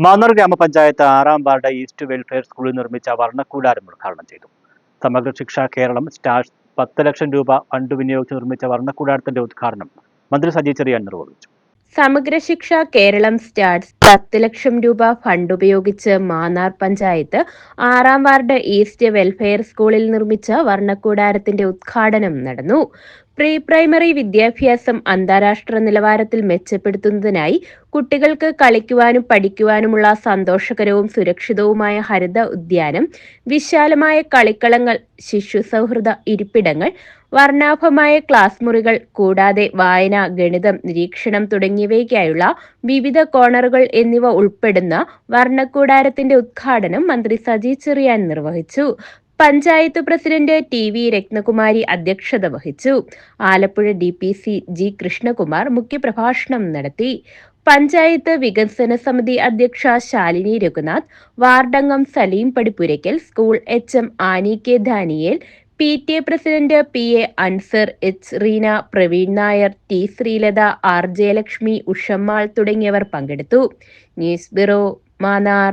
മാന്നാർ ഗ്രാമപഞ്ചായത്ത് 6-ാം ward east welfare സ്കൂളിൽ നിർമ്മിച്ച വർണ്ണക്കൂടാരം ഉദ്ഘാടനം ചെയ്തു. സമഗ്ര ശിക്ഷ കേരളം സ്റ്റാർസ് 10 ലക്ഷം രൂപ ഫണ്ട് വിനിയോഗിച്ച് നിർമ്മിച്ച വർണ്ണക്കൂടാരത്തിന്റെ ഉദ്ഘാടനം മന്ത്രി സജി ചെറിയാൻ നിർവഹിച്ചു. സമഗ്ര ശിക്ഷ കേരളം സ്റ്റാർസ് 10 ലക്ഷം രൂപ ഫണ്ട് ഉപയോഗിച്ച് Mannar panchayat 6-ാം ward east welfare സ്കൂളിൽ നിർമ്മിച്ച വർണ്ണക്കൂടാരത്തിന്റെ ഉദ്ഘാടനം നടന്നു. പ്രീ പ്രൈമറി വിദ്യാഭ്യാസം അന്താരാഷ്ട്ര നിലവാരത്തിൽ മെച്ചപ്പെടുത്തുന്നതിനായി കുട്ടികൾക്ക് കളിക്കുവാനും പഠിക്കുവാനുമുള്ള സന്തോഷകരവും സുരക്ഷിതവുമായ ഹരിത ഉദ്യാനം, വിശാലമായ കളിക്കളങ്ങൾ, ശിശു സൗഹൃദ ഇരിപ്പിടങ്ങൾ, വർണ്ണാഭമായ ക്ലാസ് മുറികൾ കൂടാതെ വായന, ഗണിതം, നിരീക്ഷണം തുടങ്ങിയവയ്ക്കായുള്ള വിവിധ കോർണറുകൾ എന്നിവ ഉൾപ്പെടുന്ന വർണ്ണക്കൂടാരത്തിന്റെ ഉദ്ഘാടനം മന്ത്രി സജി ചെറിയാൻ നിർവഹിച്ചു. പഞ്ചായത്ത് പ്രസിഡന്റ് TV രത്നകുമാരി അധ്യക്ഷത വഹിച്ചു. ആലപ്പുഴ DPC G കൃഷ്ണകുമാർ മുഖ്യപ്രഭാഷണം നടത്തി. പഞ്ചായത്ത് വികസന സമിതി അധ്യക്ഷ ശാലിനി രഘുനാഥ്, വാർഡംഗം Saleem Padippurakkal, school HM Annie K Daniel, PTA president PA Ansar, H Reena, Praveen Nair, T Sreelatha, R Jayalakshmi, Ushammal തുടങ്ങിയവർ പങ്കെടുത്തു. News bureau, Mannar.